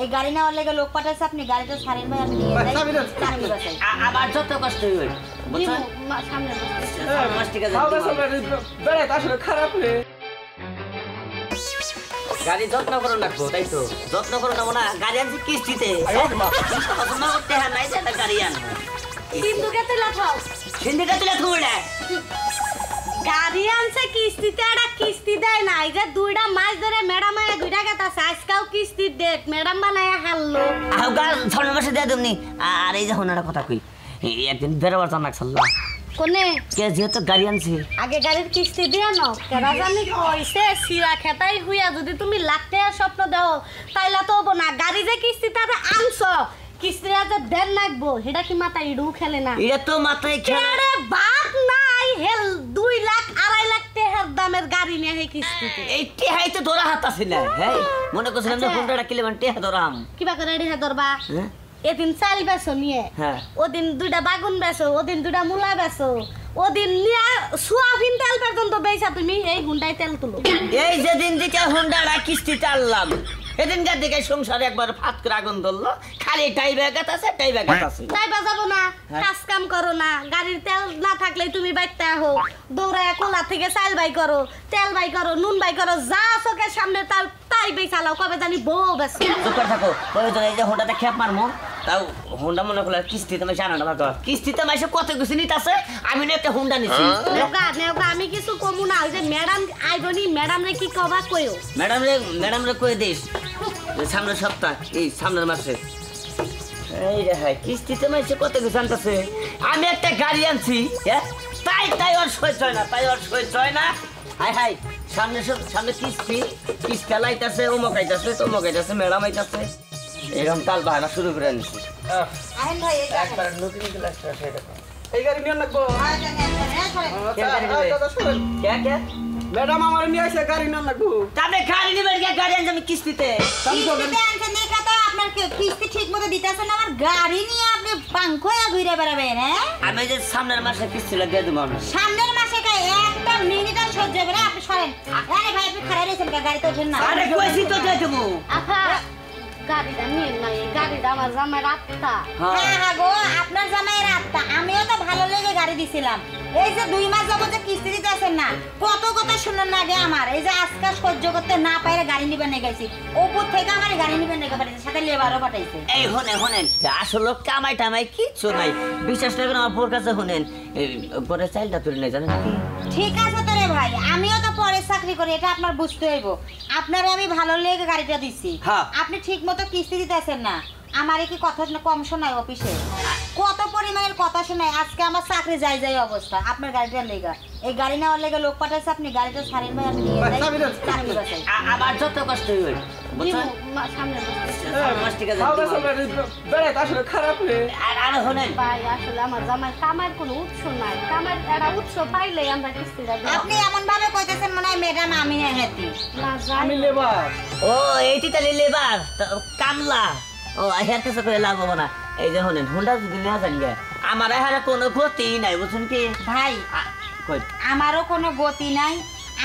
এই গাড়ি নেওয়ার লেগে লোক পাঠাইছে, আপনি গাড়িটা ছাড়েন ভাই, আমি নিয়ে যাই চাকরি বাসায়। আবার যত কষ্ট হই বুঝছো সামনে ঠিক আছে বেড়াইতে আসলে খারাপ রে। গাড়ি যত্ন করো রাখবো, তাই তো যত্ন করো না না গাড়ি আনছি কিস্তিতে যত্ন করতে হ্যাঁ নাই সেটা গাড়ি আনবো সিন্ধুকে তুলে থাও, সিন্ধিকা তুলে থুড়ে গাড়ি আনছে কিস্তিতে, একটা কিস্তি দেয় না। এই যে 2টা মাস ধরে ম্যাডাম আয়া 2টা গেতাছে, আজকাও কিস্তির ডেট ম্যাডাম বানায় হারলো। গাল ছড়ের মাসে দিয়ে দেবনি। আর এই যে হনাটা কথা কই একদিন বেরোবার জানাক সাল্লাহ কোনে কে যেহেতু গাড়ি আনছি আগে গাড়ির কিস্তি দিয়ে নাও, কেরা জানি কইছে সিরা খেতাই হুইয়া যদি তুমি লাখ টাকার স্বপ্ন দাও তাইলে তো হবো না। গাড়ি যে কিস্তিটা আনছো কিস্তিটা যে দেন লাগবো সেটা কি মাথায় ইডু খেলে না? এটা তো মাথায় খেলে আরে বাপ নাই হেল 2 লাখ 2.5 লাখ টাকার দামের গাড়ি নিয়ে হে কিস্তিতে। এই টেহাই তো ধরা হাত আছিল হ্যাঁ মনে করছিলাম যে হুন্ডাটা কিলে মানে টেহা ধরাম কিবা করে রেহে ধরবা? হ্যাঁ এদিন চাল বেছো নিয়ে, হ্যাঁ ওদিন 2টা বাগুন বেছো, ওদিন 2টা মূলা বেছো, ওদিন নিয়ে সোয়াবিন তেল পর্যন্ত বেচা তুমি এই হুন্ডায় তেল তুলো। এই যেদিন দিকে হুন্ডাটা কিস্তি টানলাম সেদিনকার দিকে সংসারে একবার ফাত করে আগুন ধরলো, খালি টাই ব্যাগাত আছে টাই ব্যাগাত আছে। তাই বাজাবো না, কাজ কাম করো না, গাড়ির তেল না থাকলে তুমি বাইতে আহো, দৌড়ায় কোলা থেকে চাল বাই করো, তেল বাই করো, নুন বাই করো, যা চোখের সামনে তাই বেই চালাও, কবে জানি বউ বেশি। চুপ করে থাকো প্রয়োজন এই যে হুন্ডাতে খেপ মারমো তাও হুন্ডা মনে করলে কিস্তিতে মাসে আনাটা ভালো কিস্তিতে মাসে কত কিছু নিতেছে আমি না একটা হুন্ডা নিছি। নেওগা আমি কিছু কমু না, ওই যে ম্যাডাম আইবনি ম্যাডাম রে কি কবা কইও ম্যাডাম রে কয়ে দিস সামনের সপ্তাহ এই সামনের মাসে এই রে হাই কিস্তিতে মাসে কত কিছু আনতেছে আমি একটা গাড়ি আনছি হ্যাঁ তাই ওর সহ্য হয় না হাই হাই সামনে কিস্তি লাইতাছে অমুক আইতাছে তমুক আইতাছে ম্যাডাম আইতাছে এরকম তাল বাহানা শুরু করে আনছি আইন ভাই একবার নতুন ক্লাস সেটা এই গাড়ি নিয়ে লাগবো। কে ম্যাডাম আমার নিয়ে আসে গাড়ি নিয়ে লাগবো। তবে গাড়ি নিবেন কে গাড়ি আনছি আমি কিস্তিতে কিস্তিতে আনছেন দেখা তো আপনার কিস্তি ঠিক মতো দিতেছেন না, আমার গাড়ি নিয়ে আপনি পাঙ্খয়া ঘুরে বেড়াবেন। হ্যাঁ আমি যে সামনের মাসে কিস্তিটা দিয়ে দেবো আমি সামনের মাসে একটা মিনিটও সহ্য হবে না, আপনি সরেন। আরে ভাই আপনি খারাপ রয়েছেন গাড়িতে ওঠেন না। আরে কইছি তো দিয়ে দেবো আহা গাড়িটা নিয়ে নাই, গাড়িটা আমার জামাই রাতটা। হ্যাঁ। হ্যাঁ হ্যাঁ গো আপনার জামাই রাতটা, আমিও তো ভালো লেগে গাড়ি দিছিলাম। এই যে 2 মাস যাবত যে কিস্তি দিতেছেন না, কত কথা শুনেন না আগে আমার। এই যে আজকে সহ্য করতে না পাইরে গাড়ি নিবে নিয়ে গেছি, উপর থেকে আমার গাড়ি নিবে নিয়ে পাঠাইছে, সাথে লেবারও পাঠাইছে। এই হনেন আসলে কামাই টামাই কিচ্ছু নাই বিশ্বাস করবেন আমার বোর কাছে হনেন পরে চাইলটা তুলে নেই জানেন কি ঠিক আছে তো রে ভাই, আমিও তো পরে চাকরি করি, এটা আপনার বুঝতে হইব। আপনারে আমি ভালো লেগে গাড়িটা দিছি, হ্যাঁ। আপনি ঠিক মতো কিস্তি দিতেছেন না। আমারে কি কথা কম শোনায় অফিসে, কত পরিমাণের কথা শোনায়। আজকে আমার চাকরি যাই অবস্থা আপনার গাড়িটা লেগা। এই গাড়ি নেওয়ার লেগে লোক পাঠাইছে, আপনি গাড়িটা ছাড়েন ভাই, আমি নিয়ে যাই চাকরি বাসায়। আবার যত কষ্ট হই বুঝছেন সামনে বেড়াইতে আসলে খারাপ রে। আর হনেন ভাই আসলে আমার জামাই কামার কোনো উৎস নাই, কামার একটা উৎস পাইলে আমরা কিস্তিটা দেব। আপনি এমন ভাবে কইতেছেন মনে হয় ম্যাডাম আমি হেতি না যাই আমি লেবার। ও এইটি তাহলে লেবার কামলা ও হের কাছে করে লাভ হবো না। এই যে হনেন হুন্ডা যদি না জানি আমার এখানে কোনো গতি নাই বুঝছেন কি ভাই। কই আমারও কোনো গতি নাই,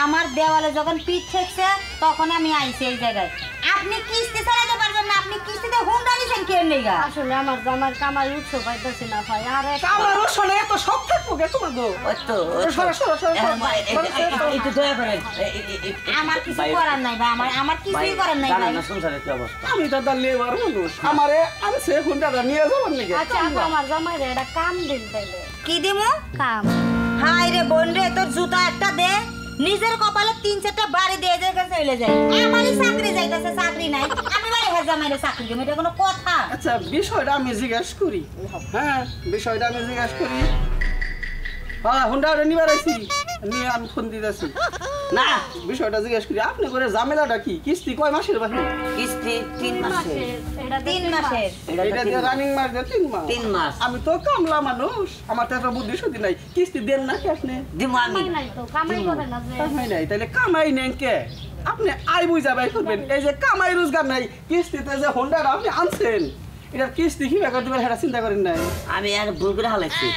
আমার দেওয়ালে যখন পিঠ ঠেকছে তখন আমি আইছি এই জায়গায়। আপনি কিস্তি চালাতে পারবেন না, আপনি কিস্তিতে হুন্ডা নিছেন কেন নেগা? আসলে আমার জামার কামাই উৎস পাইতেছি না ভাই। আরে আমার শোনে এত সব থাকবো কে তোমার গো? ওই তো একটু দয়া করেন আমার কিছু করার নাই ভাই, আমার কিছুই করার নাই ভাই। সংসারের কি অবস্থা আমি তো লেবার মানুষ, আমারে আনছে হুন্ডাটা নিয়ে যাবার নাকি। আচ্ছা আমার জামাই রে এটা কাম দিন তাইলে কি দিমু কাম। হাই রে বোন রে, তোর জুতা একটা দে, নিজের কপালে 3-4টা বাড়ি দিয়ে যায় চলে যায়। আমারই চাকরি যাইতেছে, চাকরি নাই, আমি বাড়ি হয়ে জামাইরে চাকরি দিব, এটা কোনো কথা? আচ্ছা বিষয়টা আমি জিজ্ঞেস করি। হ্যাঁ বিষয়টা আমি জিজ্ঞেস করি। হ্যাঁ হুন্ডাটা নিবার আইছি, নিয়ে আমি ফোন দিতেছি। না বিষয়টা জিজ্ঞেস করি, আপনি করে ঝামেলাটা কি? কিস্তি কয় মাসের বাকি? কিস্তি 3 মাসের। এটা 3 মাসের। এটা দিয়ে রানিং মাস দিয়ে 3 মাস। 3 মাস। আমি তো কামলা মানুষ, আমার তো এত বুদ্ধি শুদ্ধি নাই। কিস্তি দেন না কি আপনি? দিমু আমি নাই তো কামাই করে না যে। কামাই নাই, তাহলে কামাই নেন কে? আপনি আয় বুঝা বাই করবেন। এই যে কামাই রোজগার নাই, কিস্তিতে যে হোন্ডাটা আপনি আনছেন, এটার কিস্তি কি বেকার দিবেন সেটা চিন্তা করেন নাই? আমি আর ভুল করে হালাইছি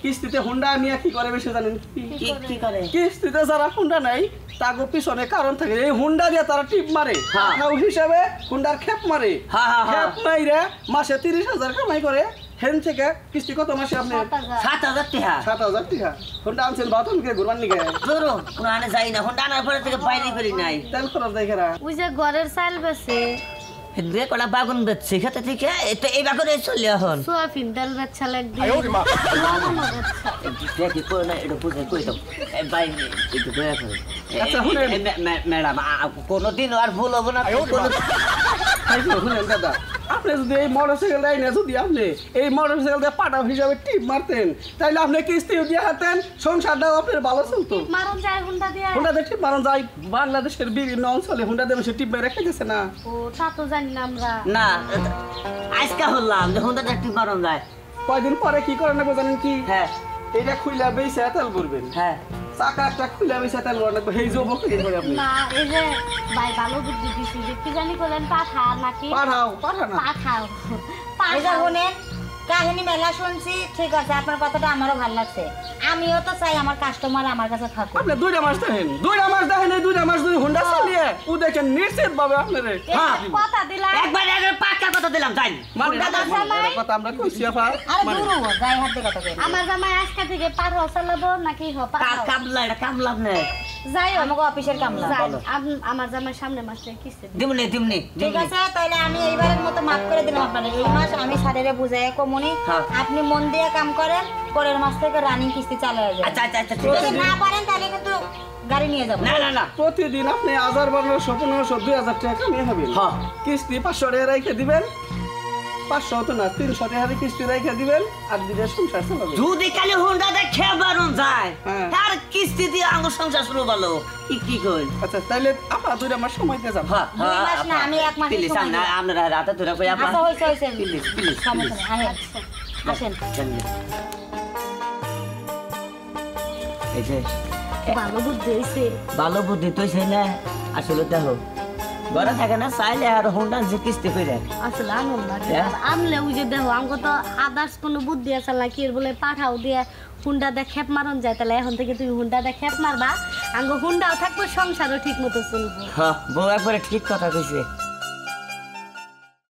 কিস্তিতে হুন্ডা নিয়ে কি করে বেশি জানেন কি? কি করে? কিস্তিতে যারা হুন্ডা নাই তাগো পিছনে কারণ থাকে এই হুন্ডা দিয়ে তারা টিপ মারে হ্যাঁ। পাঠাও হিসাবে হুন্ডার খেপ মারে হ্যাঁ, হ্যাঁ, হ্যাঁ। খেপ মাইরে মাসে 30,000 কামাই করে হেন থেকে কিস্তি কত মাসে আপনি 7,000 টাকা 7,000 টাকা হুন্ডা আনছেন বাথরুমকে ঘুরবার নিকে ধরো কোনো আনে যাই না হুন্ডা আনার পরে থেকে বাইরে করি নাই তেল খরচ দেয় খেরা ওই যে ঘরের চাল বেছে দুয়ে কলা বাগুন বেচছে খেতে থেকে তো এই বাগুনে চলে এখন সোয়াবিন ডাল বেচা লাগবে দেখি করে না এটা বুঝে কই দাও বাইরে একটু দয়া করে আচ্ছা, শুনেন। ম্যাডাম কোনোদিন আর ভুল হবো না কোনো শুনেন দাদা আপনি যদি এই মোটরসাইকেল দেয় না যদি আপনি এই মোটরসাইকেল দিয়ে পাঠাও হিসাবে টিপ মারতেন তাইলে আপনি কিস্তিও দিয়ে হাতেন সংসারটাও আপনার ভালো চলতো মারণ যায় হুন্ডা দিয়া হুন্ডাতে টিপ মারণ যায় বাংলাদেশের বিভিন্ন অঞ্চলে হুন্ডা দিয়ে সে টিপ মেরে রেখে দিয়েছে না ও তা তো জানি না আমরা না আজকে হলাম যে হুন্ডাটা একটু মারণ যায় কয়দিন পরে কি করেন না জানেন কি হ্যাঁ এটা খুইলা বেইছে তেল করবেন হ্যাঁ চাকা একটা খুইলা বেইছে তেল করবেন হেই জব করে আপনি না এই যে ভাই ভালো বুদ্ধি দিছি যে কি জানি করলেন পাঠা নাকি পাঠাও পাঠা না পাঠাও এই যে শুনেন কাহিনী মেলা শুনছি ঠিক আছে আপনার কথাটা আমারও ভালো লাগছে আমিও তো চাই আমার কাস্টমার আমার কাছে থাকুক আপনি 2 মাস দেখেন 2 মাস দেখেন এই 2 মাস যদি হুন্ডা চালিয়ে ও দেখেন নিশ্চিত ভাবে আপনারে হ্যাঁ। কথা দিলাম একবার পাক্কা কথা দিলাম তাই মানে দাদা জামাই। কথা আমরা কইছি আপা আরে মানে দূর হবো গায়ে হাত দিয়ে কথা কই আমার জামাই আজকে থেকে পাঠাও চালাবো নাকি পাঠাও কামলা এটা কামলা নেই যাই হোক আমাকে অফিসের কামলা যাই, বলো। আমার জামাই সামনে মাসে কিস্তি দিবে। দিমনি ঠিক আছে তাহলে আমি এইবারের মতো মাফ করে দিলাম আপনাদের এই মাস আমি স্যারেরে বুঝাই কমুনি হ্যাঁ। আপনি মন দিয়ে কাম করেন পরের মাস থেকে রানিং কিস্তি চালিয়ে যাবেন আচ্ছা ঠিক যদি আছে না পারেন তাহলে কিন্তু গাড়ি নিয়ে যাবো না প্রতিদিন আপনি 1,000 টাকা কামিয়ে হবেন হ্যাঁ। কিস্তি 500 টাকা রেখে দিবেন 500 তো না 300 টাকা কিস্তি রেখে দিবেন আর দিনে সংসার চালাবেন যদি খালি হুন্ডা দেখে বারণ যায় হ্যাঁ। তার কিস্তি দিয়ে আঙ্গুর সংসার শুরু ভালো কি কই আচ্ছা তাইলে আপা 2 মাস সময় দিয়ে যাবো হ্যাঁ 2 মাস না আমি 1 মাস প্লিজ সময় দিলাম। আপনারা রাতে ধরে কই আপা আচ্ছা হইছে প্লিজ সমস্যা নেই আসেন এই যে ভালো বুদ্ধি হয়েছে ভালো বুদ্ধি তো সেই না আসলে দেখো ঘরে থাকে না চাইলে আর হুন্ডা যে কিস্তি করে আসলে আনন্দ লাগে হ্যাঁ। আর আনলে ওই যে দেখো আমাকে তো আদার্স কোনো বুদ্ধি আছে না কি এর বলে পাঠাও দিয়ে হুন্ডা দিয়ে খেপ মারন যায় তাহলে এখন থেকে তুমি হুন্ডা দিয়ে খেপ মারবা আঙ্গ হুন্ডাও থাকবে সংসারও ঠিক মতো চলবে হ্যাঁ বউ একবারে ঠিক কথা কইছে